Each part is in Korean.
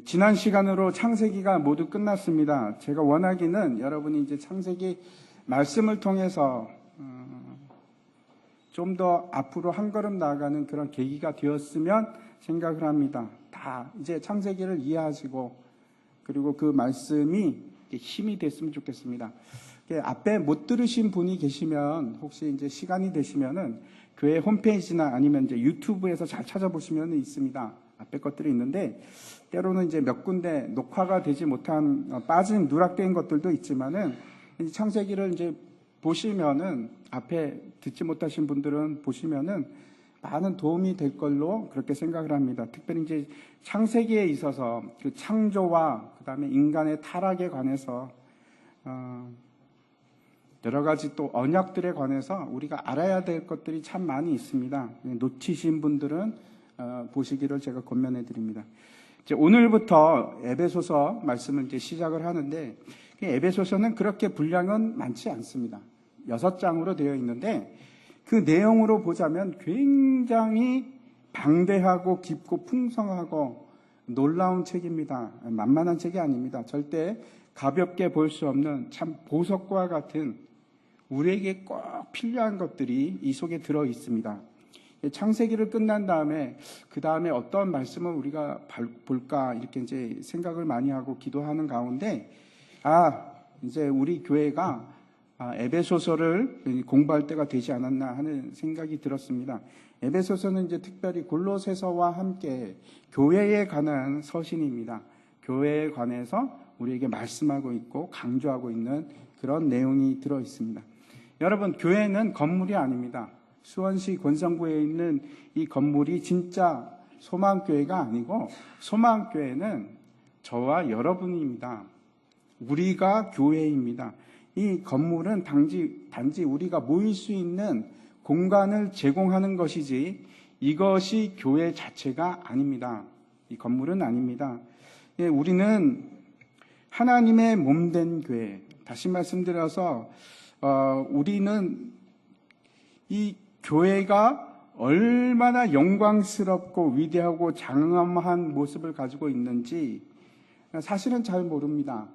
지난 시간으로 창세기가 모두 끝났습니다. 제가 원하기는 여러분이 이제 창세기 말씀을 통해서 좀 더 앞으로 한 걸음 나아가는 그런 계기가 되었으면 생각을 합니다. 다 이제 창세기를 이해하시고 그리고 그 말씀이 힘이 됐으면 좋겠습니다. 앞에 못 들으신 분이 계시면 혹시 이제 시간이 되시면은 교회 홈페이지나 아니면 이제 유튜브에서 잘 찾아보시면 있습니다. 앞에 것들이 있는데 때로는 이제 몇 군데 녹화가 되지 못한 빠진 누락된 것들도 있지만은 창세기를 이제 보시면은 앞에 듣지 못하신 분들은 보시면은 많은 도움이 될 걸로 그렇게 생각을 합니다. 특별히 이제 창세기에 있어서 그 창조와 그다음에 인간의 타락에 관해서 여러 가지 또 언약들에 관해서 우리가 알아야 될 것들이 참 많이 있습니다. 놓치신 분들은 보시기를 제가 권면해 드립니다. 이제 오늘부터 에베소서 말씀을 이제 시작을 하는데 에베소서는 그렇게 분량은 많지 않습니다. 6장으로 되어 있는데 그 내용으로 보자면 굉장히 방대하고 깊고 풍성하고 놀라운 책입니다. 만만한 책이 아닙니다. 절대 가볍게 볼 수 없는 참 보석과 같은 우리에게 꼭 필요한 것들이 이 속에 들어 있습니다. 창세기를 끝난 다음에 그 다음에 어떤 말씀을 우리가 볼까 이렇게 이제 생각을 많이 하고 기도하는 가운데 이제 우리 교회가 에베소서를 공부할 때가 되지 않았나 하는 생각이 들었습니다. 에베소서는 이제 특별히 골로새서와 함께 교회에 관한 서신입니다. 교회에 관해서 우리에게 말씀하고 있고 강조하고 있는 그런 내용이 들어 있습니다. 여러분, 교회는 건물이 아닙니다. 수원시 권성구에 있는 이 건물이 진짜 소망교회가 아니고 소망교회는 저와 여러분입니다. 우리가 교회입니다. 이 건물은 단지 우리가 모일 수 있는 공간을 제공하는 것이지 이것이 교회 자체가 아닙니다. 이 건물은 아닙니다. 우리는 하나님의 몸된 교회. 다시 말씀드려서 우리는 이 교회가 얼마나 영광스럽고 위대하고 장엄한 모습을 가지고 있는지 사실은 잘 모릅니다.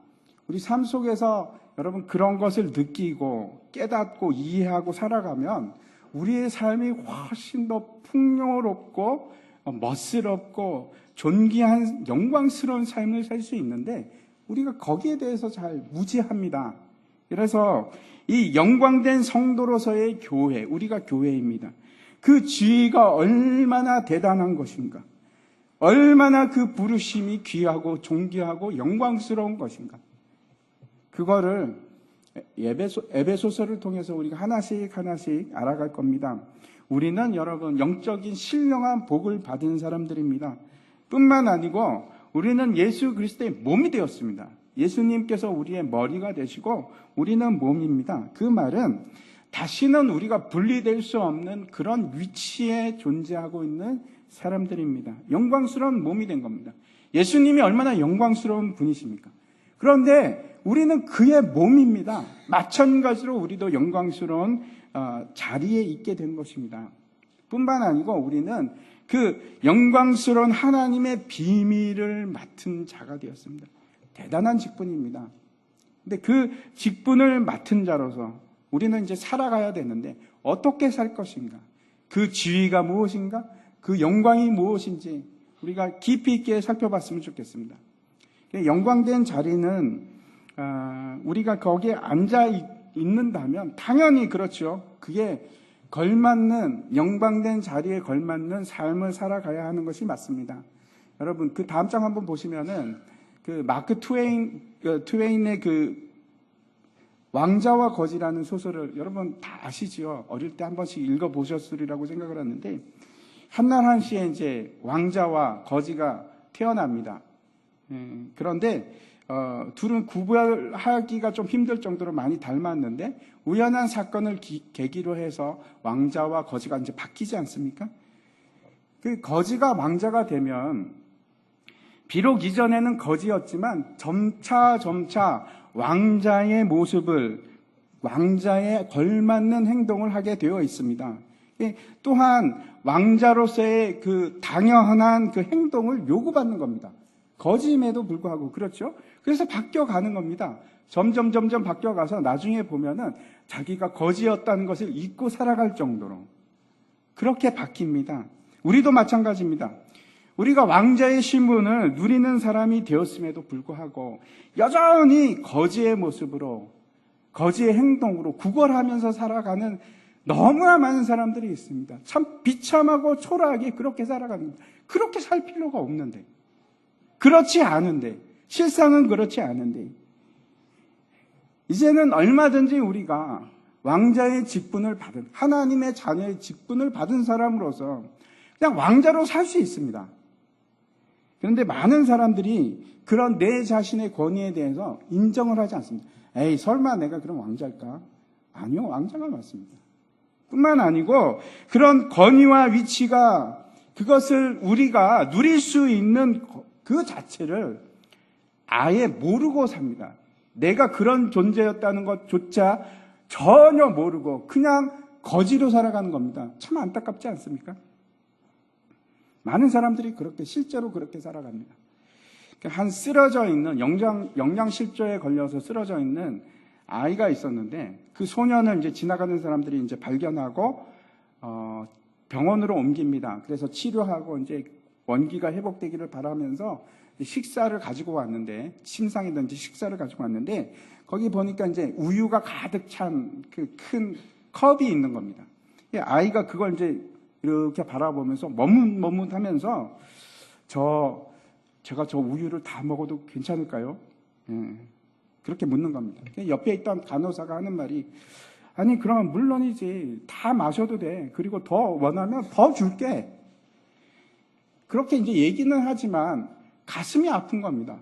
우리 삶 속에서 여러분 그런 것을 느끼고 깨닫고 이해하고 살아가면 우리의 삶이 훨씬 더 풍요롭고 멋스럽고 존귀한 영광스러운 삶을 살 수 있는데 우리가 거기에 대해서 잘 무지합니다. 그래서 이 영광된 성도로서의 교회, 우리가 교회입니다. 그 지위가 얼마나 대단한 것인가, 얼마나 그 부르심이 귀하고 존귀하고 영광스러운 것인가, 그거를 에베소서를 통해서 우리가 하나씩 알아갈 겁니다. 우리는 여러분 영적인 신령한 복을 받은 사람들입니다. 뿐만 아니고 우리는 예수 그리스도의 몸이 되었습니다. 예수님께서 우리의 머리가 되시고 우리는 몸입니다. 그 말은 다시는 우리가 분리될 수 없는 그런 위치에 존재하고 있는 사람들입니다. 영광스러운 몸이 된 겁니다. 예수님이 얼마나 영광스러운 분이십니까? 그런데 우리는 그의 몸입니다. 마찬가지로 우리도 영광스러운 자리에 있게 된 것입니다. 뿐만 아니고 우리는 그 영광스러운 하나님의 비밀을 맡은 자가 되었습니다. 대단한 직분입니다. 근데 그 직분을 맡은 자로서 우리는 이제 살아가야 되는데 어떻게 살 것인가? 그 지위가 무엇인가? 그 영광이 무엇인지 우리가 깊이 있게 살펴봤으면 좋겠습니다. 영광된 자리는 우리가 거기에 앉아 있는다면 당연히 그렇죠. 그게 걸맞는 영광된 자리에 걸맞는 삶을 살아가야 하는 것이 맞습니다. 여러분 그 다음 장 한번 보시면은 그 마크 트웨인의 그 왕자와 거지라는 소설을 여러분 다 아시지요? 어릴 때 한 번씩 읽어보셨으리라고 생각을 하는데 한날 한시에 이제 왕자와 거지가 태어납니다. 그런데 둘은 구별하기가 좀 힘들 정도로 많이 닮았는데 우연한 사건을 계기로 해서 왕자와 거지가 이제 바뀌지 않습니까? 그 거지가 왕자가 되면 비록 이전에는 거지였지만 점차 왕자의 모습을 왕자에 걸맞는 행동을 하게 되어 있습니다. 또한 왕자로서의 그 당연한 그 행동을 요구받는 겁니다. 거짓임에도 불구하고, 그렇죠? 그래서 바뀌어가는 겁니다. 점점 바뀌어가서 나중에 보면은 자기가 거지였다는 것을 잊고 살아갈 정도로 그렇게 바뀝니다. 우리도 마찬가지입니다. 우리가 왕자의 신분을 누리는 사람이 되었음에도 불구하고 여전히 거지의 모습으로, 거지의 행동으로 구걸하면서 살아가는 너무나 많은 사람들이 있습니다. 참 비참하고 초라하게 그렇게 살아가는 겁니다. 그렇게 살 필요가 없는데, 그렇지 않은데, 실상은 그렇지 않은데, 이제는 얼마든지 우리가 왕자의 직분을 받은, 하나님의 자녀의 직분을 받은 사람으로서 그냥 왕자로 살 수 있습니다. 그런데 많은 사람들이 그런 내 자신의 권위에 대해서 인정을 하지 않습니다. 에이, 설마 내가 그럼 왕자일까? 아니요, 왕자가 맞습니다. 뿐만 아니고 그런 권위와 위치가, 그것을 우리가 누릴 수 있는 그 자체를 아예 모르고 삽니다. 내가 그런 존재였다는 것조차 전혀 모르고 그냥 거지로 살아가는 겁니다. 참 안타깝지 않습니까? 많은 사람들이 그렇게, 실제로 그렇게 살아갑니다. 한 쓰러져 있는, 영양실조에 걸려서 쓰러져 있는 아이가 있었는데, 그 소년을 이제 지나가는 사람들이 이제 발견하고, 병원으로 옮깁니다. 그래서 치료하고 이제 원기가 회복되기를 바라면서 식사를 가지고 왔는데, 침상이든지 식사를 가지고 왔는데, 거기 보니까 이제 우유가 가득 찬 그 큰 컵이 있는 겁니다. 아이가 그걸 이제 이렇게 바라보면서 머뭇머뭇하면서 제가 저 우유를 다 먹어도 괜찮을까요? 그렇게 묻는 겁니다. 옆에 있던 간호사가 하는 말이, 아니 그럼 물론이지, 다 마셔도 돼. 그리고 더 원하면 더 줄게. 그렇게 이제 얘기는 하지만 가슴이 아픈 겁니다.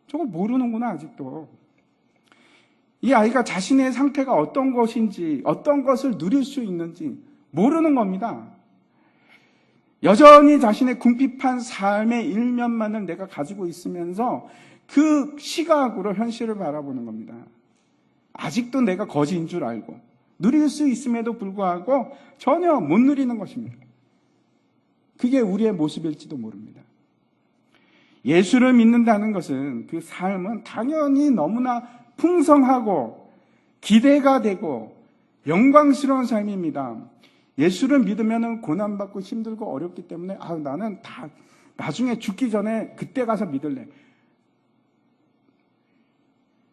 저걸 모르는구나, 아직도. 이 아이가 자신의 상태가 어떤 것인지, 어떤 것을 누릴 수 있는지 모르는 겁니다. 여전히 자신의 궁핍한 삶의 일면만을 내가 가지고 있으면서 그 시각으로 현실을 바라보는 겁니다. 아직도 내가 거지인 줄 알고 누릴 수 있음에도 불구하고 전혀 못 누리는 것입니다. 그게 우리의 모습일지도 모릅니다. 예수를 믿는다는 것은, 그 삶은 당연히 너무나 풍성하고 기대가 되고 영광스러운 삶입니다. 예수를 믿으면 고난받고 힘들고 어렵기 때문에 나는 다 나중에 죽기 전에 그때 가서 믿을래.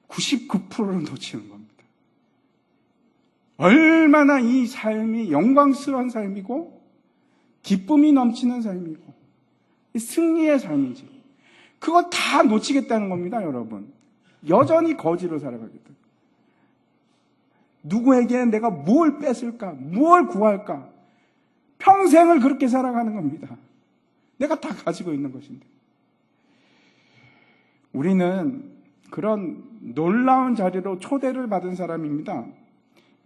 99%를 놓치는 겁니다. 얼마나 이 삶이 영광스러운 삶이고 기쁨이 넘치는 삶이고 승리의 삶인지, 그거 다 놓치겠다는 겁니다, 여러분. 여전히 거지로 살아가겠다. 누구에게 내가 뭘 뺏을까? 뭘 구할까? 평생을 그렇게 살아가는 겁니다. 내가 다 가지고 있는 것인데. 우리는 그런 놀라운 자리로 초대를 받은 사람입니다.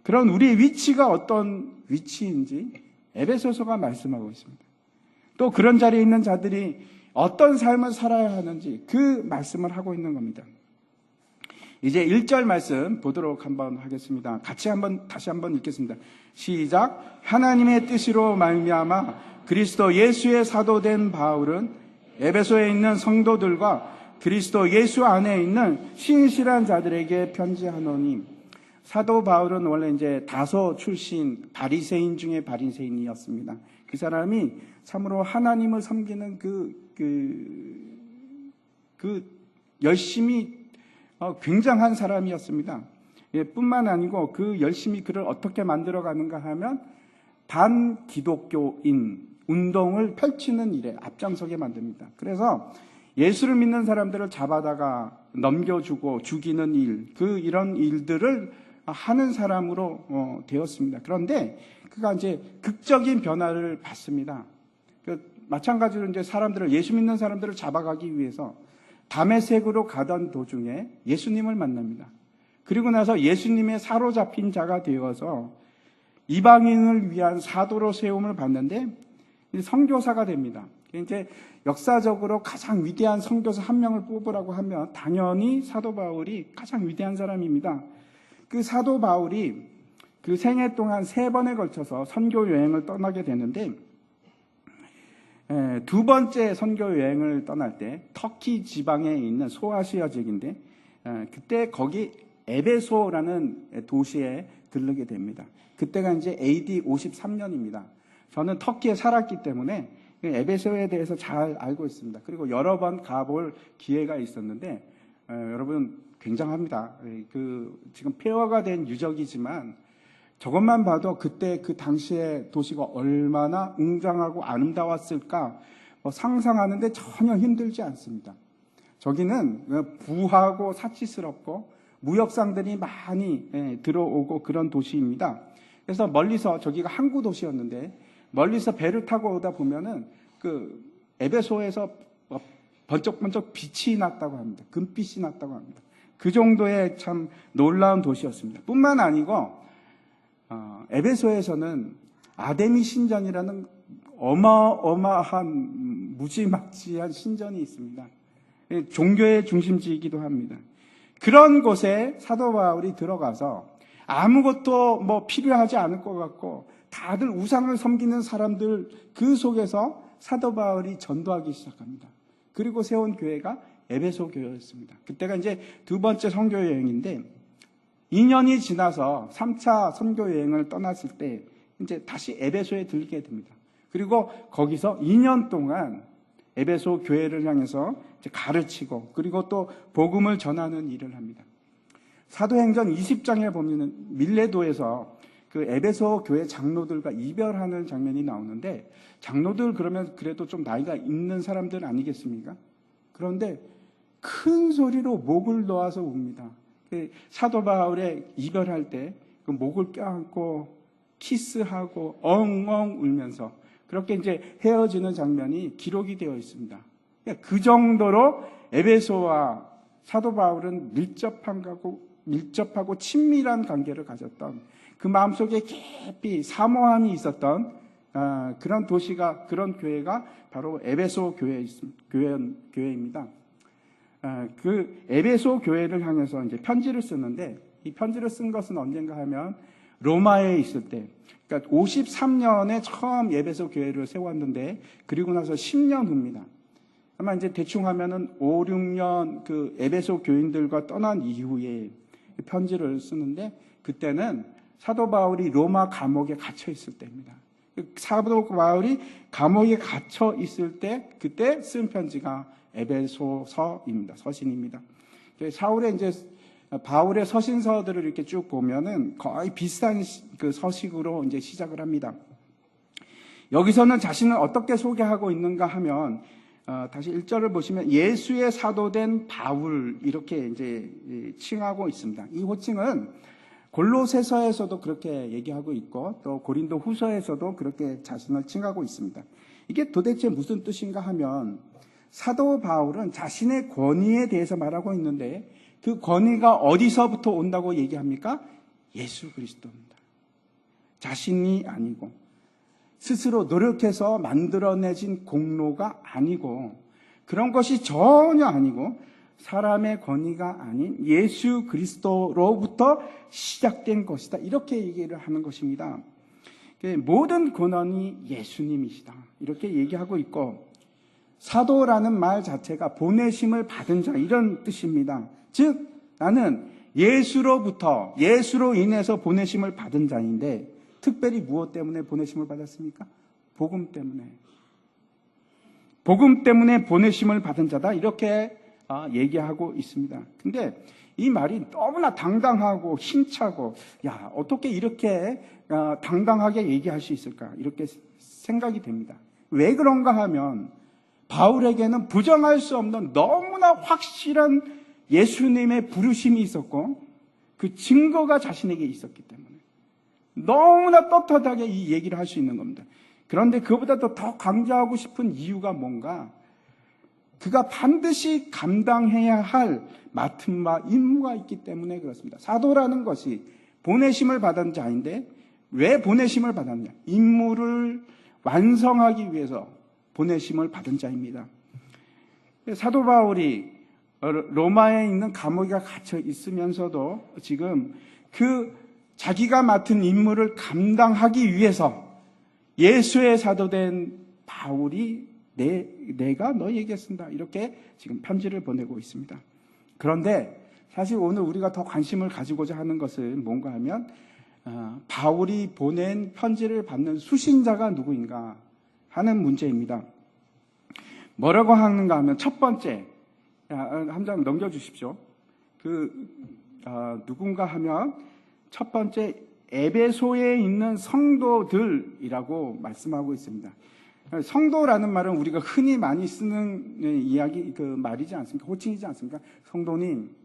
그런 우리의 위치가 어떤 위치인지 에베소서가 말씀하고 있습니다. 또 그런 자리에 있는 자들이 어떤 삶을 살아야 하는지 그 말씀을 하고 있는 겁니다. 이제 1절 말씀 보도록 한번 하겠습니다. 다시 한번 읽겠습니다. 시작. 하나님의 뜻으로 말미암아 그리스도 예수의 사도된 바울은 에베소에 있는 성도들과 그리스도 예수 안에 있는 신실한 자들에게 편지하노니. 사도 바울은 원래 이제 다소 출신 바리새인 중에 바리새인이었습니다. 그 사람이 참으로 하나님을 섬기는 열심히 굉장한 사람이었습니다. 뿐만 아니고 그 열심히 그를 어떻게 만들어가는가 하면 반기독교인 운동을 펼치는 일에 앞장서게 만듭니다. 그래서 예수를 믿는 사람들을 잡아다가 넘겨주고 죽이는 일, 이런 일들을 하는 사람으로 되었습니다. 그런데 그가 이제 극적인 변화를 받습니다. 마찬가지로 이제 예수 믿는 사람들을 잡아가기 위해서 다메섹으로 가던 도중에 예수님을 만납니다. 그리고 나서 예수님의 사로잡힌 자가 되어서 이방인을 위한 사도로 세움을 받는데 선교사가 됩니다. 이제 역사적으로 가장 위대한 선교사 한 명을 뽑으라고 하면 당연히 사도 바울이 가장 위대한 사람입니다. 그 사도 바울이 그 생애 동안 3번에 걸쳐서 선교 여행을 떠나게 되는데, 두 번째 선교 여행을 떠날 때 터키 지방에 있는 소아시아 지역인데 그때 거기 에베소라는 도시에 들르게 됩니다. 그때가 이제 AD 53년입니다. 저는 터키에 살았기 때문에 에베소에 대해서 잘 알고 있습니다. 그리고 여러 번 가볼 기회가 있었는데 여러분 굉장합니다. 지금 폐허가 된 유적이지만 저것만 봐도 그때 그 당시에 도시가 얼마나 웅장하고 아름다웠을까 상상하는데 전혀 힘들지 않습니다. 저기는 부하고 사치스럽고 무역상들이 많이 들어오고 그런 도시입니다. 그래서 멀리서 저기가 항구 도시였는데 멀리서 배를 타고 오다 보면은 그 에베소에서 번쩍번쩍 빛이 났다고 합니다. 금빛이 났다고 합니다. 그 정도의 참 놀라운 도시였습니다. 뿐만 아니고 에베소에서는 아데미 신전이라는 어마어마한 무지막지한 신전이 있습니다. 종교의 중심지이기도 합니다. 그런 곳에 사도 바울이 들어가서 아무것도 필요하지 않을 것 같고 다들 우상을 섬기는 사람들 그 속에서 사도 바울이 전도하기 시작합니다. 그리고 세운 교회가 에베소 교회였습니다. 그때가 이제 두 번째 선교 여행인데 2년이 지나서 3차 선교 여행을 떠났을 때 이제 다시 에베소에 들게 됩니다. 그리고 거기서 2년 동안 에베소 교회를 향해서 이제 가르치고 그리고 또 복음을 전하는 일을 합니다. 사도행전 20장에 보면 밀레도에서 그 에베소 교회 장로들과 이별하는 장면이 나오는데 장로들 그러면 그래도 좀 나이가 있는 사람들 아니겠습니까? 그런데 큰 소리로 목을 놓아서 웁니다. 사도 바울의 이별할 때 그 목을 껴안고 키스하고 엉엉 울면서 그렇게 이제 헤어지는 장면이 기록이 되어 있습니다. 그 정도로 에베소와 사도 바울은 밀접하고 친밀한 관계를 가졌던 그 마음속에 깊이 사모함이 있었던 그런 도시가 그런 교회가 바로 에베소 교회입니다. 그 에베소 교회를 향해서 이제 편지를 쓰는데 이 편지를 쓴 것은 언젠가 하면 로마에 있을 때 그러니까 53년에 처음 에베소 교회를 세웠는데 그리고 나서 10년 후입니다. 아마 이제 대충 하면은 5, 6년 그 에베소 교인들과 떠난 이후에 편지를 쓰는데 그때는 사도 바울이 로마 감옥에 갇혀 있을 때입니다. 사도 바울이 감옥에 갇혀 있을 때 그때 쓴 편지가 에베소서입니다. 서신입니다. 사울의 이제 바울의 서신서들을 이렇게 쭉 보면은 거의 비슷한 그 서식으로 이제 시작을 합니다. 여기서는 자신을 어떻게 소개하고 있는가 하면 다시 1절을 보시면 예수의 사도된 바울 이렇게 이제 칭하고 있습니다. 이 호칭은 골로새서에서도 그렇게 얘기하고 있고 또 고린도 후서에서도 그렇게 자신을 칭하고 있습니다. 이게 도대체 무슨 뜻인가 하면 사도 바울은 자신의 권위에 대해서 말하고 있는데 그 권위가 어디서부터 온다고 얘기합니까? 예수 그리스도입니다. 자신이 아니고 스스로 노력해서 만들어내진 공로가 아니고 그런 것이 전혀 아니고 사람의 권위가 아닌 예수 그리스도로부터 시작된 것이다. 이렇게 얘기를 하는 것입니다. 모든 권한이 예수님이시다. 이렇게 얘기하고 있고 사도라는 말 자체가 보내심을 받은 자 이런 뜻입니다. 즉 나는 예수로 인해서 보내심을 받은 자인데 특별히 무엇 때문에 보내심을 받았습니까? 복음 때문에. 복음 때문에 보내심을 받은 자다. 이렇게 얘기하고 있습니다. 근데 이 말이 너무나 당당하고 힘차고 어떻게 이렇게 당당하게 얘기할 수 있을까? 이렇게 생각이 됩니다. 왜 그런가 하면 바울에게는 부정할 수 없는 너무나 확실한 예수님의 부르심이 있었고 그 증거가 자신에게 있었기 때문에 너무나 떳떳하게 이 얘기를 할 수 있는 겁니다. 그런데 그보다도 더 강조하고 싶은 이유가 뭔가 그가 반드시 감당해야 할 맡은 바 임무가 있기 때문에 그렇습니다. 사도라는 것이 보내심을 받은 자인데 왜 보내심을 받았냐? 임무를 완성하기 위해서 보내심을 받은 자입니다. 사도 바울이 로마에 있는 감옥에 갇혀 있으면서도 지금 그 자기가 맡은 임무를 감당하기 위해서 예수의 사도된 바울이 내가 너희에게 쓴다. 이렇게 지금 편지를 보내고 있습니다. 그런데 사실 오늘 우리가 더 관심을 가지고자 하는 것은 뭔가 하면 바울이 보낸 편지를 받는 수신자가 누구인가 하는 문제입니다. 뭐라고 하는가 하면 첫 번째, 한 장 넘겨주십시오. 누군가 하면 첫 번째 에베소에 있는 성도들이라고 말씀하고 있습니다. 성도라는 말은 우리가 흔히 많이 쓰는 말이지 않습니까? 호칭이지 않습니까? 성도님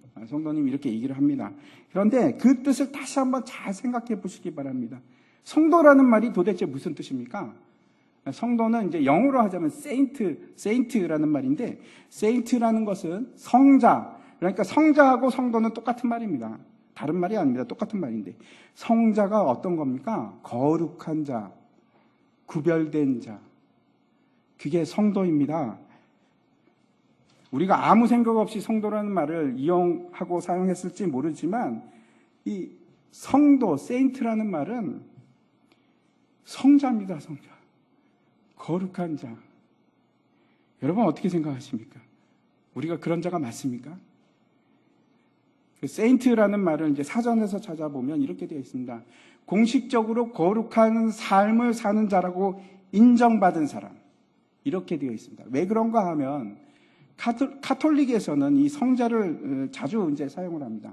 이렇게 얘기를 합니다. 그런데 그 뜻을 다시 한번 잘 생각해 보시기 바랍니다. 성도라는 말이 도대체 무슨 뜻입니까? 성도는 이제 영어로 하자면 세인트라는 말인데, 세인트라는 것은 성자, 그러니까 성자하고 성도는 똑같은 말입니다. 다른 말이 아닙니다. 똑같은 말인데, 성자가 어떤 겁니까? 거룩한 자, 구별된 자, 그게 성도입니다. 우리가 아무 생각 없이 성도라는 말을 이용하고 사용했을지 모르지만 이 성도, 세인트라는 말은 성자입니다. 성자, 거룩한 자. 여러분 어떻게 생각하십니까? 우리가 그런 자가 맞습니까? 세인트라는 말을 이제 사전에서 찾아보면 이렇게 되어 있습니다. 공식적으로 거룩한 삶을 사는 자라고 인정받은 사람, 이렇게 되어 있습니다. 왜 그런가 하면 카톨릭에서는 이 성자를 자주 이제 사용을 합니다.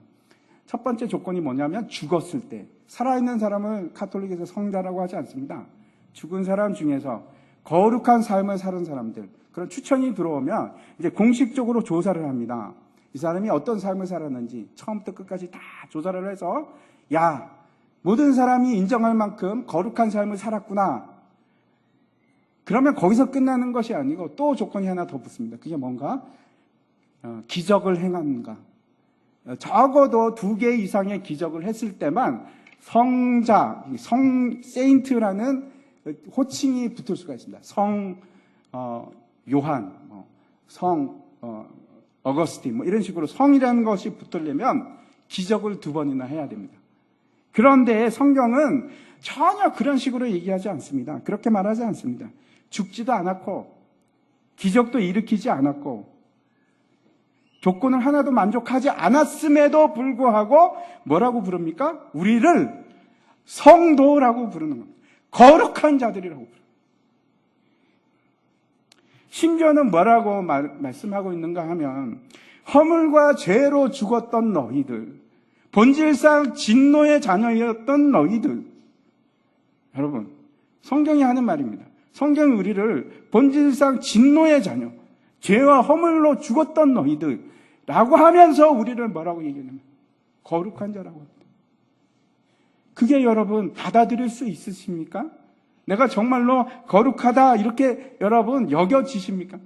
첫 번째 조건이 뭐냐면 죽었을 때, 살아있는 사람을 카톨릭에서 성자라고 하지 않습니다. 죽은 사람 중에서 거룩한 삶을 사는 사람들, 그런 추천이 들어오면 이제 공식적으로 조사를 합니다. 이 사람이 어떤 삶을 살았는지 처음부터 끝까지 다 조사를 해서, 야, 모든 사람이 인정할 만큼 거룩한 삶을 살았구나. 그러면 거기서 끝나는 것이 아니고 또 조건이 하나 더 붙습니다. 그게 뭔가? 기적을 행하는가. 적어도 2개 이상의 기적을 했을 때만 성자, 세인트라는 호칭이 붙을 수가 있습니다. 요한, 어거스틴, 이런 식으로 성이라는 것이 붙으려면 기적을 2번이나 해야 됩니다. 그런데 성경은 전혀 그런 식으로 얘기하지 않습니다. 그렇게 말하지 않습니다. 죽지도 않았고 기적도 일으키지 않았고 조건을 하나도 만족하지 않았음에도 불구하고 뭐라고 부릅니까? 우리를 성도라고 부르는 겁니다. 거룩한 자들이라고 부릅니다. 심지어는 뭐라고 말씀하고 있는가 하면, 허물과 죄로 죽었던 너희들, 본질상 진노의 자녀였던 너희들. 여러분, 성경이 하는 말입니다. 성경이 우리를 본질상 진노의 자녀, 죄와 허물로 죽었던 너희들라고 하면서 우리를 뭐라고 얘기하냐면 거룩한 자라고 합니다. 그게 여러분 받아들일 수 있으십니까? 내가 정말로 거룩하다 이렇게 여러분 여겨지십니까?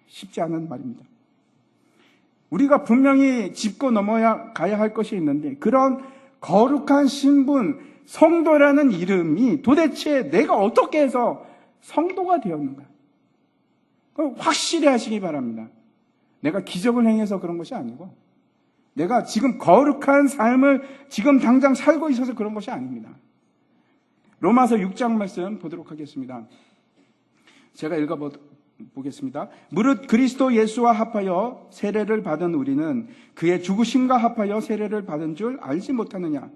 쉽지 않은 말입니다. 우리가 분명히 짚고 넘어야 가야 할 것이 있는데, 그런 거룩한 신분, 성도라는 이름이 도대체 내가 어떻게 해서 성도가 되었는가? 확실히 하시기 바랍니다. 내가 기적을 행해서 그런 것이 아니고, 내가 지금 거룩한 삶을 지금 당장 살고 있어서 그런 것이 아닙니다. 로마서 6장 말씀 보도록 하겠습니다. 제가 읽어보겠습니다. 무릇 그리스도 예수와 합하여 세례를 받은 우리는 그의 죽으심과 합하여 세례를 받은 줄 알지 못하느냐?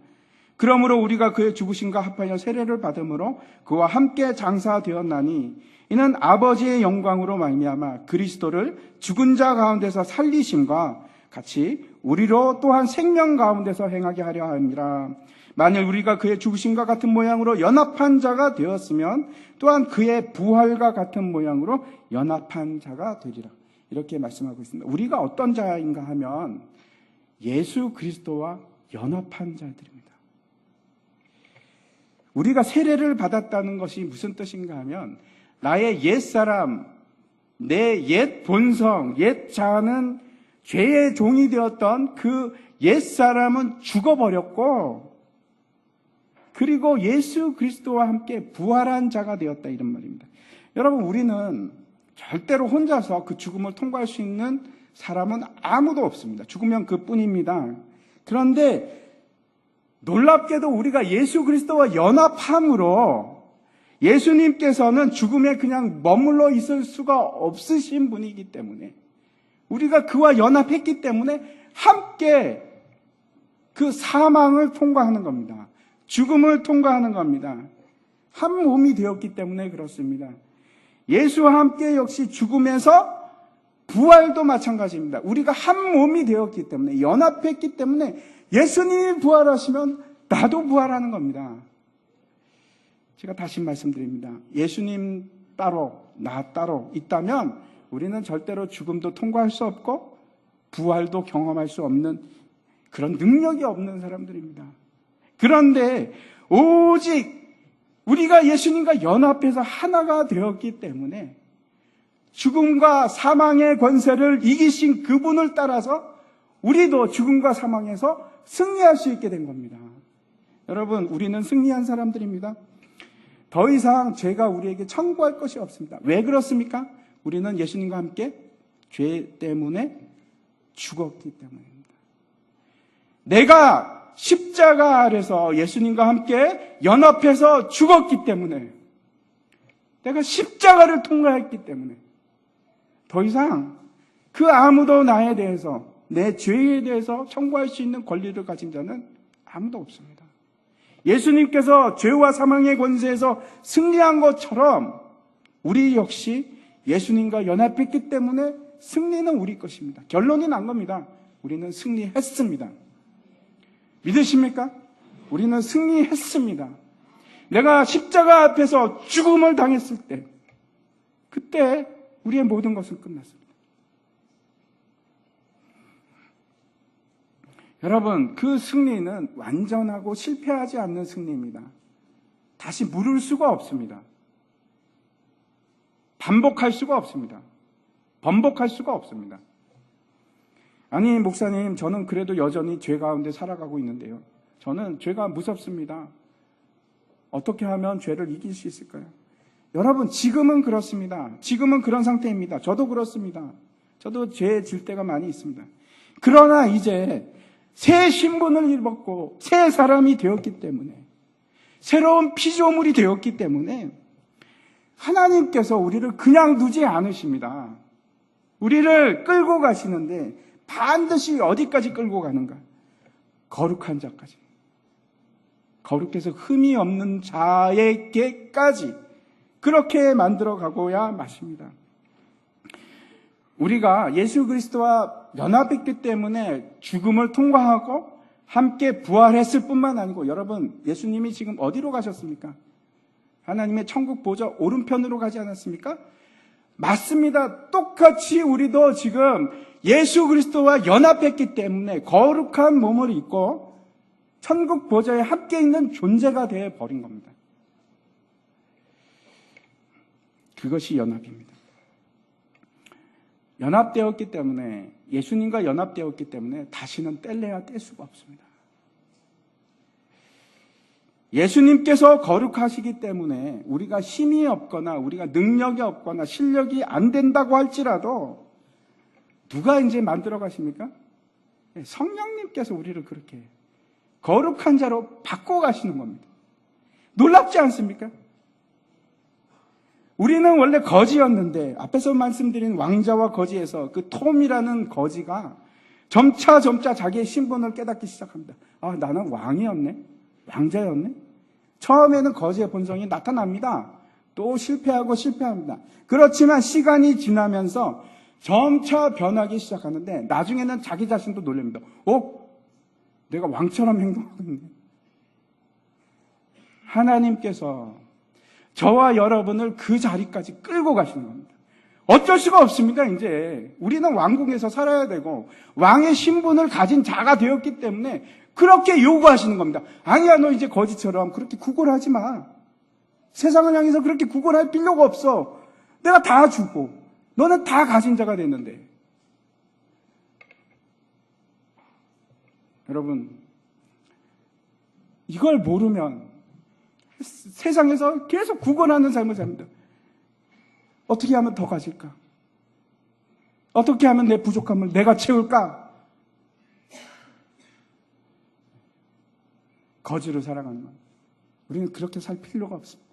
그러므로 우리가 그의 죽으심과 합하여 세례를 받음으로 그와 함께 장사되었나니, 이는 아버지의 영광으로 말미암아 그리스도를 죽은 자 가운데서 살리심과 같이 우리로 또한 생명 가운데서 행하게 하려 함이라. 만일 우리가 그의 죽으심과 같은 모양으로 연합한 자가 되었으면 또한 그의 부활과 같은 모양으로 연합한 자가 되리라. 이렇게 말씀하고 있습니다. 우리가 어떤 자인가 하면 예수 그리스도와 연합한 자들입니다. 우리가 세례를 받았다는 것이 무슨 뜻인가 하면, 나의 옛사람, 내 옛 본성, 옛 자는 죄의 종이 되었던 그 옛사람은 죽어버렸고, 그리고 예수 그리스도와 함께 부활한 자가 되었다, 이런 말입니다. 여러분, 우리는 절대로 혼자서 그 죽음을 통과할 수 있는 사람은 아무도 없습니다. 죽으면 그뿐입니다. 그런데 놀랍게도 우리가 예수 그리스도와 연합함으로 예수님께서는 죽음에 그냥 머물러 있을 수가 없으신 분이기 때문에 우리가 그와 연합했기 때문에 함께 그 사망을 통과하는 겁니다. 죽음을 통과하는 겁니다. 한 몸이 되었기 때문에 그렇습니다. 예수와 함께 역시 죽음에서 부활도 마찬가지입니다. 우리가 한 몸이 되었기 때문에 연합했기 때문에 예수님이 부활하시면 나도 부활하는 겁니다. 제가 다시 말씀드립니다. 예수님 따로 나 따로 있다면 우리는 절대로 죽음도 통과할 수 없고 부활도 경험할 수 없는 그런 능력이 없는 사람들입니다. 그런데 오직 우리가 예수님과 연합해서 하나가 되었기 때문에 죽음과 사망의 권세를 이기신 그분을 따라서 우리도 죽음과 사망에서 승리할 수 있게 된 겁니다. 여러분, 우리는 승리한 사람들입니다. 더 이상 죄가 우리에게 청구할 것이 없습니다. 왜 그렇습니까? 우리는 예수님과 함께 죄 때문에 죽었기 때문입니다. 내가 십자가 아래서 예수님과 함께 연합해서 죽었기 때문에, 내가 십자가를 통과했기 때문에 더 이상 그 아무도 나에 대해서, 내 죄에 대해서 청구할 수 있는 권리를 가진 자는 아무도 없습니다. 예수님께서 죄와 사망의 권세에서 승리한 것처럼 우리 역시 예수님과 연합했기 때문에 승리는 우리 것입니다. 결론이 난 겁니다. 우리는 승리했습니다. 믿으십니까? 우리는 승리했습니다. 내가 십자가 앞에서 죽음을 당했을 때, 그때 우리의 모든 것은 끝났습니다. 여러분, 그 승리는 완전하고 실패하지 않는 승리입니다. 다시 물을 수가 없습니다. 반복할 수가 없습니다. 번복할 수가 없습니다. 아니, 목사님, 저는 그래도 여전히 죄 가운데 살아가고 있는데요. 저는 죄가 무섭습니다. 어떻게 하면 죄를 이길 수 있을까요? 여러분, 지금은 그렇습니다. 지금은 그런 상태입니다. 저도 그렇습니다. 저도 죄 질 때가 많이 있습니다. 그러나 이제 새 신분을 입었고 새 사람이 되었기 때문에, 새로운 피조물이 되었기 때문에 하나님께서 우리를 그냥 두지 않으십니다. 우리를 끌고 가시는데 반드시 어디까지 끌고 가는가? 거룩한 자까지. 거룩해서 흠이 없는 자에게까지 그렇게 만들어 가고야 마십니다. 우리가 예수 그리스도와 연합했기 때문에 죽음을 통과하고 함께 부활했을 뿐만 아니고, 여러분, 예수님이 지금 어디로 가셨습니까? 하나님의 천국 보좌 오른편으로 가지 않았습니까? 맞습니다. 똑같이 우리도 지금 예수 그리스도와 연합했기 때문에 거룩한 몸을 입고 천국 보좌에 함께 있는 존재가 되어 버린 겁니다. 그것이 연합입니다. 연합되었기 때문에, 예수님과 연합되었기 때문에 다시는 뗄래야 뗄 수가 없습니다. 예수님께서 거룩하시기 때문에 우리가 힘이 없거나 우리가 능력이 없거나 실력이 안 된다고 할지라도 누가 이제 만들어 가십니까? 성령님께서 우리를 그렇게 거룩한 자로 바꿔 가시는 겁니다. 놀랍지 않습니까? 우리는 원래 거지였는데, 앞에서 말씀드린 왕자와 거지에서 그 톰이라는 거지가 점차 자기의 신분을 깨닫기 시작합니다. 아, 나는 왕이었네? 왕자였네? 처음에는 거지의 본성이 나타납니다. 또 실패합니다. 그렇지만 시간이 지나면서 점차 변하기 시작하는데, 나중에는 자기 자신도 놀랍니다. 내가 왕처럼 행동하고 있네. 하나님께서 저와 여러분을 그 자리까지 끌고 가시는 겁니다. 어쩔 수가 없습니다. 이제 우리는 왕궁에서 살아야 되고 왕의 신분을 가진 자가 되었기 때문에 그렇게 요구하시는 겁니다. 아니야, 너 이제 거지처럼 그렇게 구걸하지 마. 세상을 향해서 그렇게 구걸할 필요가 없어. 내가 다 주고 너는 다 가진 자가 됐는데. 여러분, 이걸 모르면 세상에서 계속 구걸하는 삶을 삽니다. 어떻게 하면 더 가질까? 어떻게 하면 내 부족함을 내가 채울까? 거지로 살아가는 것. 우리는 그렇게 살 필요가 없습니다.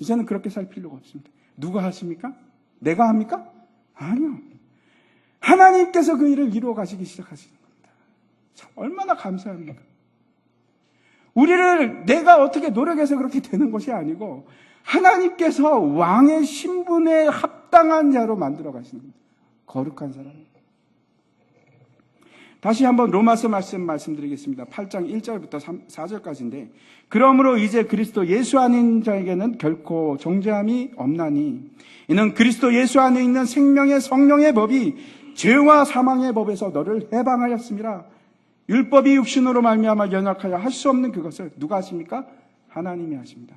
이제는 그렇게 살 필요가 없습니다. 누가 하십니까? 내가 합니까? 아니요. 하나님께서 그 일을 이루어 가시기 시작하시는 겁니다. 참 얼마나 감사합니까? 우리를 내가 어떻게 노력해서 그렇게 되는 것이 아니고 하나님께서 왕의 신분에 합당한 자로 만들어 가시는 겁니다. 거룩한 사람. 다시 한번 로마서 말씀드리겠습니다. 8장 1절부터 4절까지인데 그러므로 이제 그리스도 예수 아닌 자에게는 결코 정죄함이 없나니 이는 그리스도 예수 안에 있는 생명의 성령의 법이 죄와 사망의 법에서 너를 해방하였습니다. 율법이 육신으로 말미암아 연약하여 할 수 없는 그것을 누가 하십니까? 하나님이 하십니다.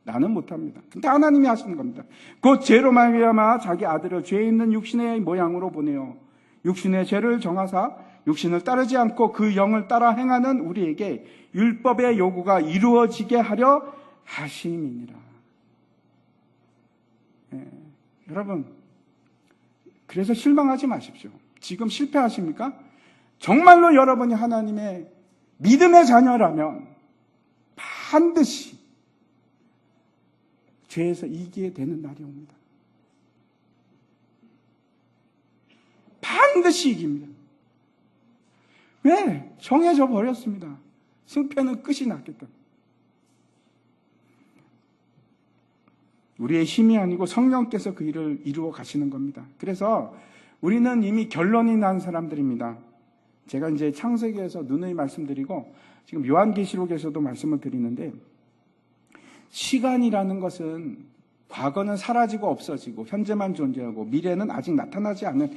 나는 못합니다. 근데 하나님이 하시는 겁니다. 곧 죄로 말미암아 자기 아들을 죄 있는 육신의 모양으로 보내어 육신의 죄를 정하사 육신을 따르지 않고 그 영을 따라 행하는 우리에게 율법의 요구가 이루어지게 하려 하심이니라. 여러분, 그래서 실망하지 마십시오. 지금 실패하십니까? 정말로 여러분이 하나님의 믿음의 자녀라면 반드시 죄에서 이기게 되는 날이 옵니다. 반드시 이깁니다. 왜? 정해져 버렸습니다. 승패는 끝이 났겠다. 우리의 힘이 아니고 성령께서 그 일을 이루어 가시는 겁니다. 그래서 우리는 이미 결론이 난 사람들입니다. 제가 이제 창세기에서 누누이 말씀드리고 지금 요한계시록에서도 말씀을 드리는데 시간이라는 것은 과거는 사라지고 없어지고 현재만 존재하고 미래는 아직 나타나지 않는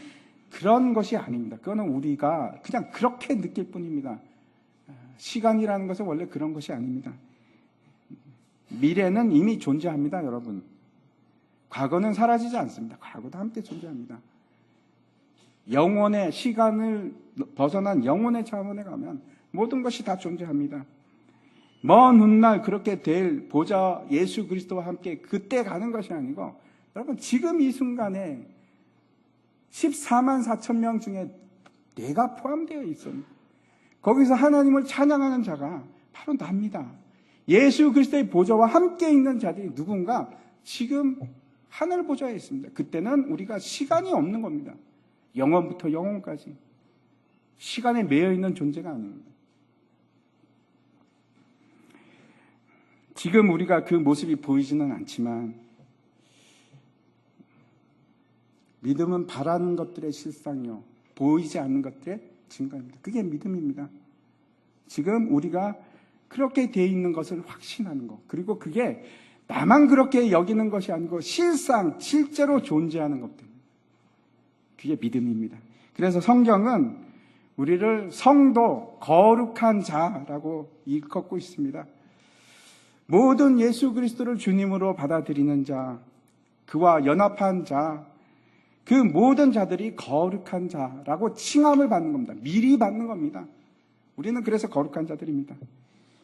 그런 것이 아닙니다. 그거는 우리가 그냥 그렇게 느낄 뿐입니다. 시간이라는 것은 원래 그런 것이 아닙니다. 미래는 이미 존재합니다, 여러분. 과거는 사라지지 않습니다. 과거도 함께 존재합니다. 영혼의 시간을 벗어난 영혼의 차원에 가면 모든 것이 다 존재합니다. 먼 훗날 그렇게 될 보좌 예수 그리스도와 함께 그때 가는 것이 아니고 여러분 지금 이 순간에 14만 4천 명 중에 내가 포함되어 있습니다. 거기서 하나님을 찬양하는 자가 바로 납니다. 예수 그리스도의 보좌와 함께 있는 자들이 누군가 지금 하늘 보좌에 있습니다. 그때는 우리가 시간이 없는 겁니다. 영원부터 영원까지 시간에 매여 있는 존재가 아닙니다. 지금 우리가 그 모습이 보이지는 않지만 믿음은 바라는 것들의 실상이요 보이지 않는 것들의 증거입니다. 그게 믿음입니다. 지금 우리가 그렇게 돼 있는 것을 확신하는 것, 그리고 그게 나만 그렇게 여기는 것이 아니고 실제로 존재하는 것들, 그게 믿음입니다. 그래서 성경은 우리를 성도, 거룩한 자라고 일컫고 있습니다. 모든 예수 그리스도를 주님으로 받아들이는 자, 그와 연합한 자, 그 모든 자들이 거룩한 자라고 칭함을 받는 겁니다. 미리 받는 겁니다. 우리는 그래서 거룩한 자들입니다.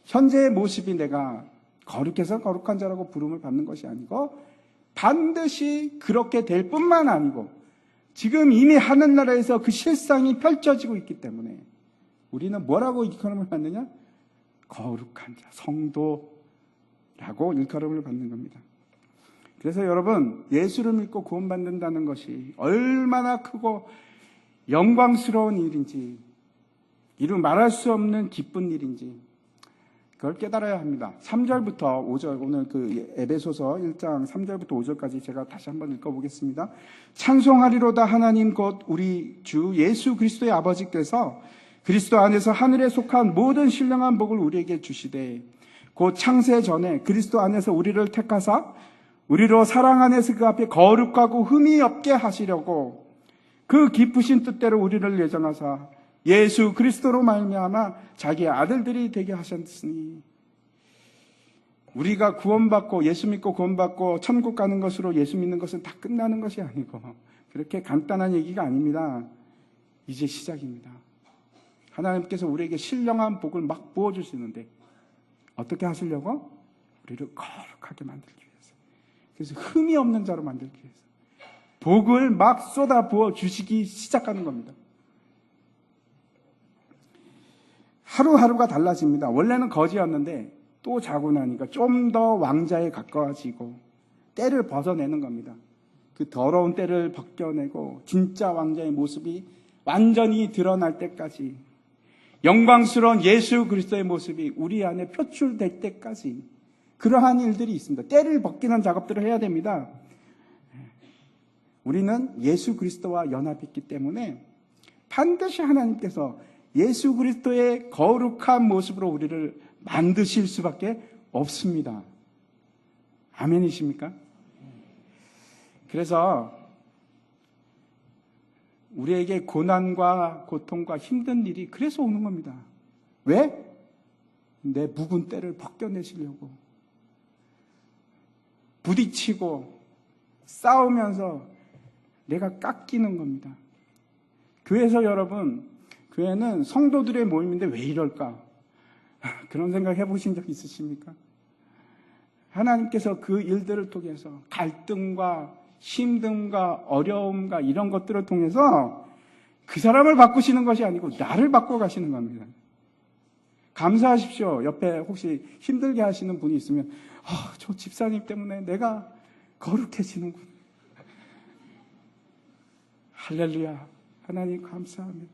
현재의 모습이 내가 거룩해서 거룩한 자라고 부름을 받는 것이 아니고 반드시 그렇게 될 뿐만 아니고 지금 이미 하늘나라에서 그 실상이 펼쳐지고 있기 때문에 우리는 뭐라고 일컬음을 받느냐? 거룩한 자, 성도라고 일컬음을 받는 겁니다. 그래서 여러분, 예수를 믿고 구원받는다는 것이 얼마나 크고 영광스러운 일인지, 이루 말할 수 없는 기쁜 일인지 그걸 깨달아야 합니다. 3절부터 5절, 오늘 그 에베소서 1장 3절부터 5절까지 제가 다시 한번 읽어보겠습니다. 찬송하리로다 하나님 곧 우리 주 예수 그리스도의 아버지께서 그리스도 안에서 하늘에 속한 모든 신령한 복을 우리에게 주시되 곧 창세 전에 그리스도 안에서 우리를 택하사 우리로 사랑 안에서 그 앞에 거룩하고 흠이 없게 하시려고 그 기쁘신 뜻대로 우리를 예정하사 예수 그리스도로 말미암아 자기의 아들들이 되게 하셨으니, 우리가 구원받고 예수 믿고 구원받고 천국 가는 것으로 예수 믿는 것은 다 끝나는 것이 아니고 그렇게 간단한 얘기가 아닙니다. 이제 시작입니다. 하나님께서 우리에게 신령한 복을 막 부어주시는데 어떻게 하시려고? 우리를 거룩하게 만들기 위해서, 그래서 흠이 없는 자로 만들기 위해서 복을 막 쏟아 부어 주시기 시작하는 겁니다. 하루하루가 달라집니다. 원래는 거지였는데 또 자고 나니까 좀 더 왕자에 가까워지고 때를 벗어내는 겁니다. 그 더러운 때를 벗겨내고 진짜 왕자의 모습이 완전히 드러날 때까지, 영광스러운 예수 그리스도의 모습이 우리 안에 표출될 때까지 그러한 일들이 있습니다. 때를 벗기는 작업들을 해야 됩니다. 우리는 예수 그리스도와 연합했기 때문에 반드시 하나님께서 예수 그리스도의 거룩한 모습으로 우리를 만드실 수밖에 없습니다. 아멘이십니까? 그래서 우리에게 고난과 고통과 힘든 일이 그래서 오는 겁니다. 왜? 내 묵은 때를 벗겨내시려고. 부딪히고 싸우면서 내가 깎이는 겁니다. 교회에서 여러분, 교회는 성도들의 모임인데 왜 이럴까? 그런 생각 해보신 적 있으십니까? 하나님께서 그 일들을 통해서 갈등과 힘듦과 어려움과 이런 것들을 통해서 그 사람을 바꾸시는 것이 아니고 나를 바꿔가시는 겁니다. 감사하십시오. 옆에 혹시 힘들게 하시는 분이 있으면 저 집사님 때문에 내가 거룩해지는군. 할렐루야. 하나님 감사합니다.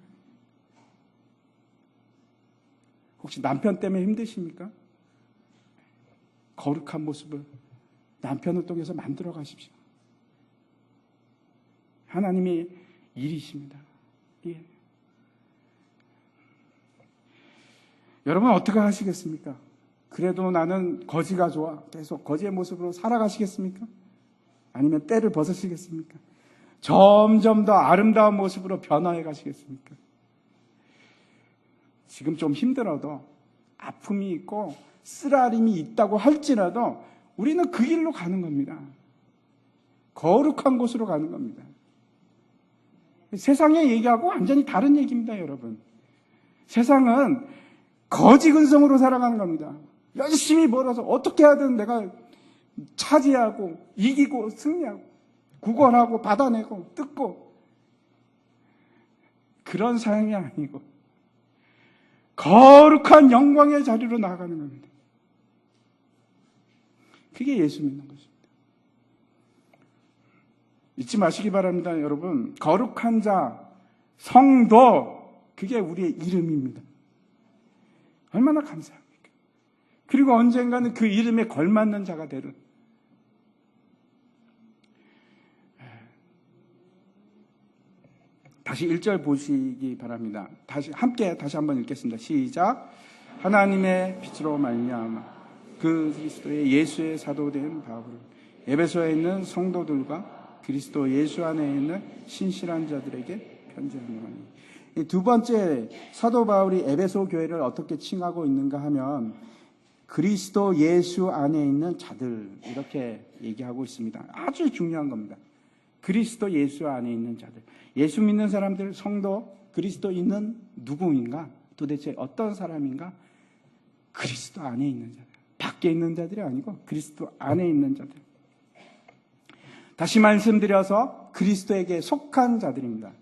혹시 남편 때문에 힘드십니까? 거룩한 모습을 남편을 통해서 만들어 가십시오. 하나님의 일이십니다. 예. 여러분 어떻게 하시겠습니까? 그래도 나는 거지가 좋아. 계속 거지의 모습으로 살아가시겠습니까? 아니면 때를 벗으시겠습니까? 점점 더 아름다운 모습으로 변화해 가시겠습니까? 지금 좀 힘들어도 아픔이 있고 쓰라림이 있다고 할지라도 우리는 그 길로 가는 겁니다. 거룩한 곳으로 가는 겁니다. 세상의 얘기하고 완전히 다른 얘기입니다, 여러분. 세상은 거지 근성으로 살아가는 겁니다. 열심히 벌어서 어떻게 하든 내가 차지하고 이기고 승리하고 구걸하고 받아내고 뜯고, 그런 삶이 아니고 거룩한 영광의 자리로 나아가는 겁니다. 그게 예수 믿는 것입니다. 잊지 마시기 바랍니다, 여러분. 거룩한 자, 성도, 그게 우리의 이름입니다. 얼마나 감사합니까? 그리고 언젠가는 그 이름에 걸맞는 자가 되는. 다시 1절 보시기 바랍니다. 함께 다시 한번 읽겠습니다. 시작. 하나님의 빛으로 말미암아 그 그리스도의 예수의 사도된 바울, 에베소에 있는 성도들과 그리스도 예수 안에 있는 신실한 자들에게 편지하노니. 두 번째, 사도 바울이 에베소 교회를 어떻게 칭하고 있는가 하면 그리스도 예수 안에 있는 자들, 이렇게 얘기하고 있습니다. 아주 중요한 겁니다. 그리스도 예수 안에 있는 자들. 예수 믿는 사람들, 성도, 그리스도인은 누구인가? 도대체 어떤 사람인가? 그리스도 안에 있는 자들. 밖에 있는 자들이 아니고 그리스도 안에 있는 자들. 다시 말씀드려서 그리스도에게 속한 자들입니다.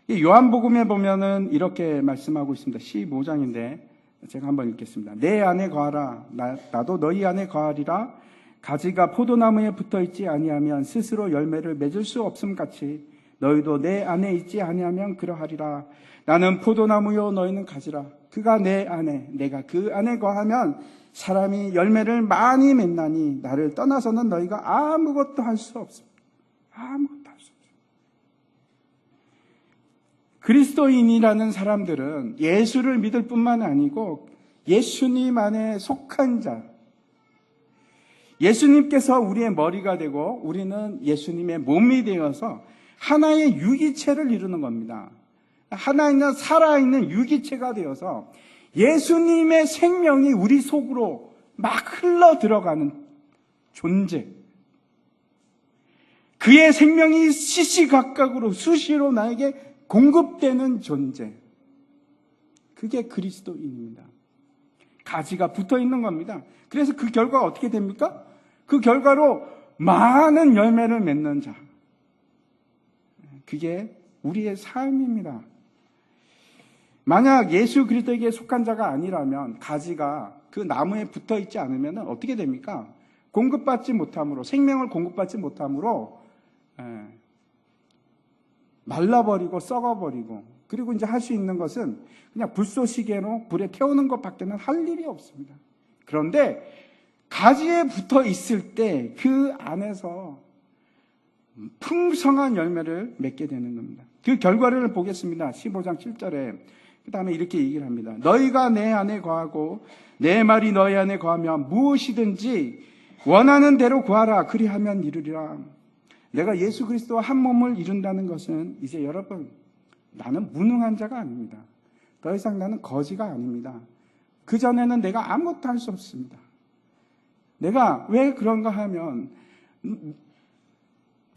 요한복음에 보면은 이렇게 말씀하고 있습니다. 15장인데 제가 한번 읽겠습니다. 내 안에 거하라. 나도 너희 안에 거하리라. 가지가 포도나무에 붙어있지 아니하면 스스로 열매를 맺을 수 없음 같이 너희도 내 안에 있지 아니하면 그러하리라. 나는 포도나무요 너희는 가지라. 그가 내 안에 내가 그 안에 거하면 사람이 열매를 많이 맺나니 나를 떠나서는 너희가 아무것도 할 수 없습니다. 아무것도 할 수 없습니다. 그리스도인이라는 사람들은 예수를 믿을 뿐만 아니고 예수님 안에 속한 자, 예수님께서 우리의 머리가 되고 우리는 예수님의 몸이 되어서 하나의 유기체를 이루는 겁니다. 하나의 살아있는 유기체가 되어서 예수님의 생명이 우리 속으로 막 흘러 들어가는 존재. 그의 생명이 시시각각으로 수시로 나에게 공급되는 존재. 그게 그리스도인입니다. 가지가 붙어 있는 겁니다. 그래서 그 결과가 어떻게 됩니까? 그 결과로 많은 열매를 맺는 자. 그게 우리의 삶입니다. 만약 예수 그리스도에게 속한 자가 아니라면 가지가 그 나무에 붙어 있지 않으면 어떻게 됩니까? 공급받지 못함으로, 생명을 공급받지 못함으로 말라버리고 썩어버리고, 그리고 이제 할 수 있는 것은 그냥 불쏘시개로 불에 태우는 것밖에는 할 일이 없습니다. 그런데 가지에 붙어 있을 때 그 안에서 풍성한 열매를 맺게 되는 겁니다. 그 결과를 보겠습니다. 15장 7절에 그 다음에 이렇게 얘기를 합니다. 너희가 내 안에 거하고 내 말이 너희 안에 거하면 무엇이든지 원하는 대로 구하라. 그리하면 이루리라. 내가 예수 그리스도와 한 몸을 이룬다는 것은 이제 여러분, 나는 무능한 자가 아닙니다. 더 이상 나는 거지가 아닙니다. 그전에는 내가 아무것도 할 수 없습니다. 내가 왜 그런가 하면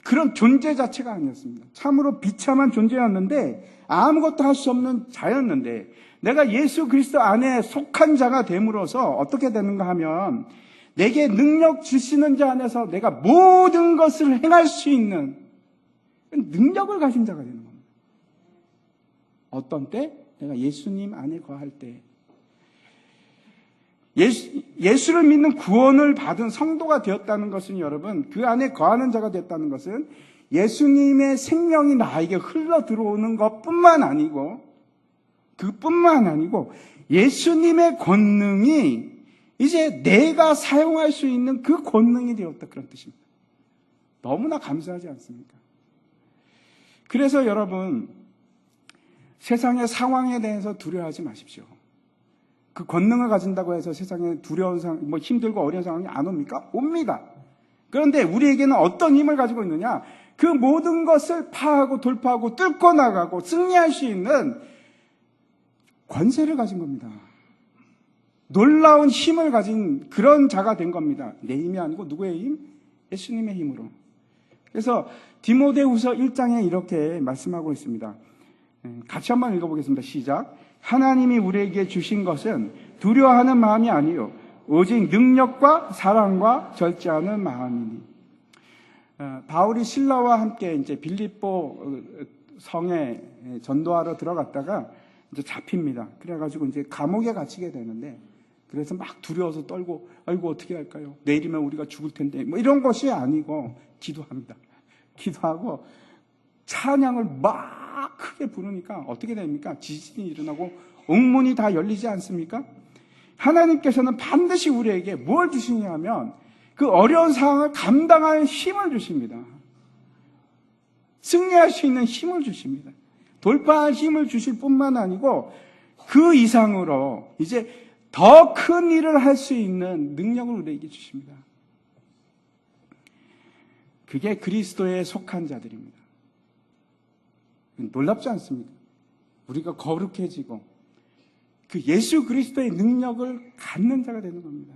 그런 존재 자체가 아니었습니다. 참으로 비참한 존재였는데, 아무것도 할 수 없는 자였는데, 내가 예수 그리스도 안에 속한 자가 됨으로써 어떻게 되는가 하면 내게 능력 주시는 자 안에서 내가 모든 것을 행할 수 있는 능력을 가진 자가 되는 겁니다. 어떤 때? 내가 예수님 안에 거할 때. 예수를 믿는 구원을 받은 성도가 되었다는 것은, 여러분, 그 안에 거하는 자가 됐다는 것은 예수님의 생명이 나에게 흘러 들어오는 것뿐만 아니고, 그뿐만 아니고 예수님의 권능이 이제 내가 사용할 수 있는 그 권능이 되었다, 그런 뜻입니다. 너무나 감사하지 않습니까? 그래서 여러분, 세상의 상황에 대해서 두려워하지 마십시오. 그 권능을 가진다고 해서 세상에 두려운 상황, 힘들고 어려운 상황이 안 옵니까? 옵니다. 그런데 우리에게는 어떤 힘을 가지고 있느냐? 그 모든 것을 파하고 돌파하고 뚫고 나가고 승리할 수 있는 권세를 가진 겁니다. 놀라운 힘을 가진 그런 자가 된 겁니다. 내 힘이 아니고 누구의 힘? 예수님의 힘으로. 그래서 디모데후서 1장에 이렇게 말씀하고 있습니다. 같이 한번 읽어보겠습니다. 시작. 하나님이 우리에게 주신 것은 두려워하는 마음이 아니요 오직 능력과 사랑과 절제하는 마음이니. 바울이 신라와 함께 이제 빌립보 성에 전도하러 들어갔다가 이제 잡힙니다. 그래가지고 이제 감옥에 갇히게 되는데, 그래서 막 두려워서 떨고, 아이고 어떻게 할까요? 내일이면 우리가 죽을 텐데, 이런 것이 아니고 기도합니다. 기도하고 찬양을 막 크게 부르니까 어떻게 됩니까? 지진이 일어나고 옥문이 다 열리지 않습니까? 하나님께서는 반드시 우리에게 뭘 주시냐 하면 그 어려운 상황을 감당할 힘을 주십니다. 승리할 수 있는 힘을 주십니다. 돌파할 힘을 주실 뿐만 아니고 그 이상으로 이제 더 큰 일을 할 수 있는 능력을 우리에게 주십니다. 그게 그리스도에 속한 자들입니다. 놀랍지 않습니까? 우리가 거룩해지고 그 예수 그리스도의 능력을 갖는 자가 되는 겁니다.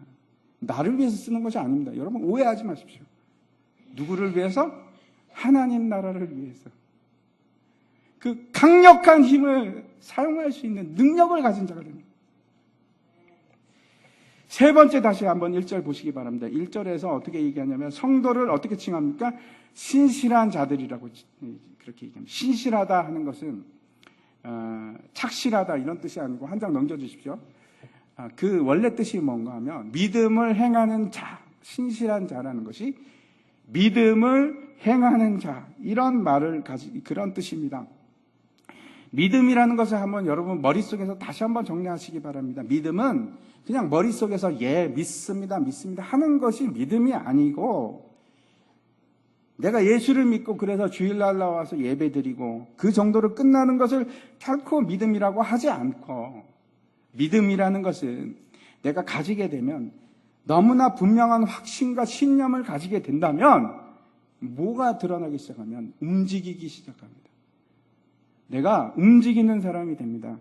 나를 위해서 쓰는 것이 아닙니다. 여러분 오해하지 마십시오. 누구를 위해서? 하나님 나라를 위해서. 그 강력한 힘을 사용할 수 있는 능력을 가진 자가 됩니다. 세 번째 다시 한번 1절 보시기 바랍니다. 1절에서 어떻게 얘기하냐면 성도를 어떻게 칭합니까? 신실한 자들이라고 그렇게 얘기합니다. 신실하다 하는 것은 착실하다 이런 뜻이 아니고, 한 장 넘겨주십시오. 그 원래 뜻이 뭔가 하면 믿음을 행하는 자, 신실한 자라는 것이 믿음을 행하는 자, 이런 말을 그런 뜻입니다. 믿음이라는 것을 한번 여러분 머릿속에서 다시 한번 정리하시기 바랍니다. 믿음은 그냥 머릿속에서 믿습니다 하는 것이 믿음이 아니고, 내가 예수를 믿고 그래서 주일날 나와서 예배드리고 그 정도로 끝나는 것을 결코 믿음이라고 하지 않고, 믿음이라는 것은 내가 가지게 되면 너무나 분명한 확신과 신념을 가지게 된다면 뭐가 드러나기 시작하면 움직이기 시작합니다. 내가 움직이는 사람이 됩니다.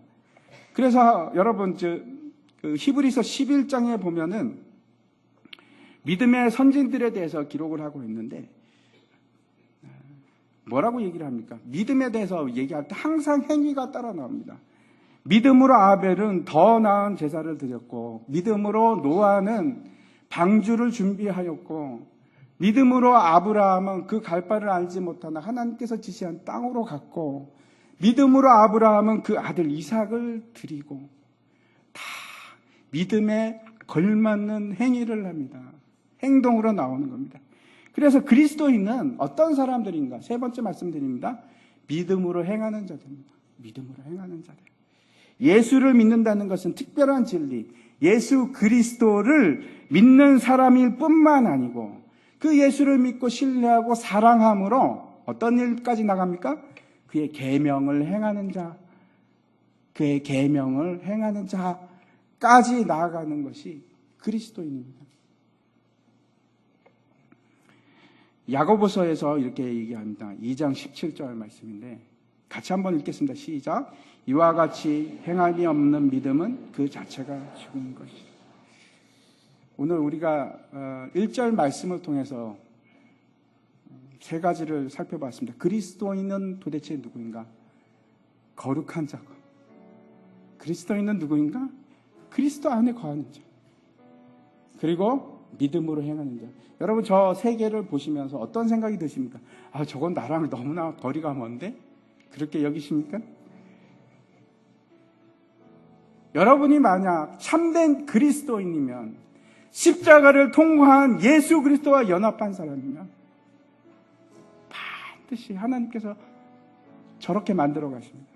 그래서 여러분 히브리서 11장에 보면은 믿음의 선진들에 대해서 기록을 하고 있는데 뭐라고 얘기를 합니까? 믿음에 대해서 얘기할 때 항상 행위가 따라 나옵니다. 믿음으로 아벨은 더 나은 제사를 드렸고, 믿음으로 노아는 방주를 준비하였고, 믿음으로 아브라함은 그 갈 바를 알지 못하나 하나님께서 지시한 땅으로 갔고, 믿음으로 아브라함은 그 아들 이삭을 드리고, 다 믿음에 걸맞는 행위를 합니다. 행동으로 나오는 겁니다. 그래서 그리스도인은 어떤 사람들인가? 세 번째 말씀드립니다. 믿음으로 행하는 자들입니다. 믿음으로 행하는 자들. 예수를 믿는다는 것은 특별한 진리, 예수 그리스도를 믿는 사람일 뿐만 아니고 그 예수를 믿고 신뢰하고 사랑함으로 어떤 일까지 나갑니까? 그의 계명을 행하는 자, 그의 계명을 행하는 자까지 나아가는 것이 그리스도인입니다. 야고보서에서 이렇게 얘기합니다. 2장 17절 말씀인데 같이 한번 읽겠습니다. 시작. 이와 같이 행함이 없는 믿음은 그 자체가 죽은 것이다. 오늘 우리가 1절 말씀을 통해서 세 가지를 살펴봤습니다. 그리스도인은 도대체 누구인가? 거룩한 자고, 그리스도인은 누구인가? 그리스도 안에 거하는 자, 그리고 믿음으로 행하는 자. 여러분 저 세 개를 보시면서 어떤 생각이 드십니까? 아, 저건 나랑 너무나 거리가 먼데? 그렇게 여기십니까? 여러분이 만약 참된 그리스도인이면, 십자가를 통과한 예수 그리스도와 연합한 사람이면 반드시 하나님께서 저렇게 만들어 가십니다.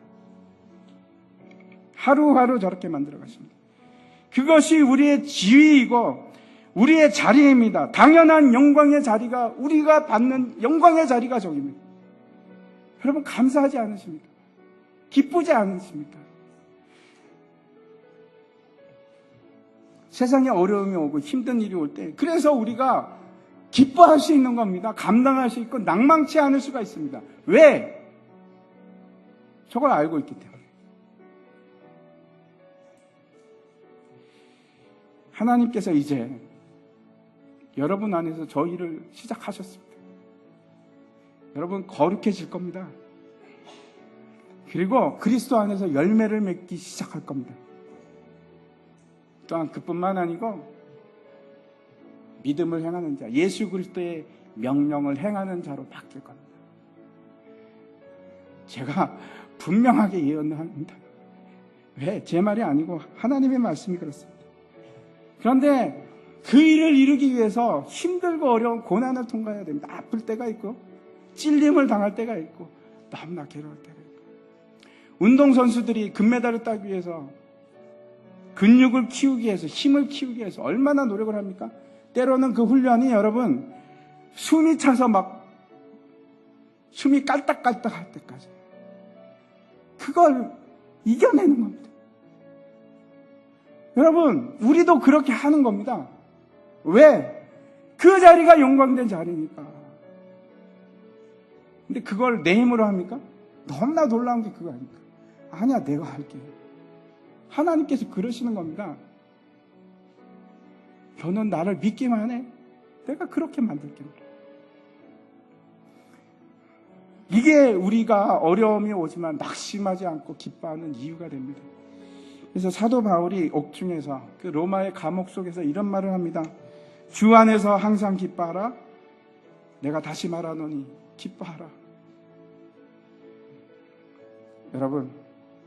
하루하루 저렇게 만들어 가십니다. 그것이 우리의 지위이고 우리의 자리입니다. 당연한 영광의 자리가, 우리가 받는 영광의 자리가 저기입니다. 여러분 감사하지 않으십니까? 기쁘지 않으십니까? 세상에 어려움이 오고 힘든 일이 올 때, 그래서 우리가 기뻐할 수 있는 겁니다. 감당할 수 있고 낭망치 않을 수가 있습니다. 왜? 저걸 알고 있기 때문에. 하나님께서 이제 여러분 안에서 저 일을 시작하셨습니다. 여러분 거룩해질 겁니다. 그리고 그리스도 안에서 열매를 맺기 시작할 겁니다. 또한 그뿐만 아니고 믿음을 행하는 자, 예수 그리스도의 명령을 행하는 자로 바뀔 겁니다. 제가 분명하게 예언합니다. 왜? 제 말이 아니고 하나님의 말씀이 그렇습니다. 그런데 그 일을 이루기 위해서 힘들고 어려운 고난을 통과해야 됩니다. 아플 때가 있고 찔림을 당할 때가 있고 너무나 괴로울 때가 있고, 운동선수들이 금메달을 따기 위해서 근육을 키우기 위해서, 힘을 키우기 위해서 얼마나 노력을 합니까? 때로는 그 훈련이 여러분 숨이 차서 막 숨이 깔딱깔딱 할 때까지 그걸 이겨내는 겁니다. 여러분 우리도 그렇게 하는 겁니다. 왜? 그 자리가 영광된 자리니까. 근데 그걸 내 힘으로 합니까? 너무나 놀라운 게 그거 아닙니까? 아니야, 내가 할게. 하나님께서 그러시는 겁니다. 너는 나를 믿기만 해. 내가 그렇게 만들게. 이게 우리가 어려움이 오지만 낙심하지 않고 기뻐하는 이유가 됩니다. 그래서 사도 바울이 옥중에서, 그 로마의 감옥 속에서 이런 말을 합니다. 주 안에서 항상 기뻐하라. 내가 다시 말하노니 기뻐하라. 여러분,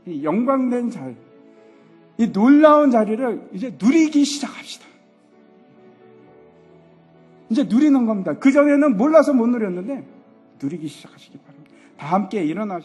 이 영광된 자리, 이 놀라운 자리를 이제 누리기 시작합시다. 이제 누리는 겁니다. 그전에는 몰라서 못 누렸는데 누리기 시작하시기 바랍니다. 다 함께 일어나셔서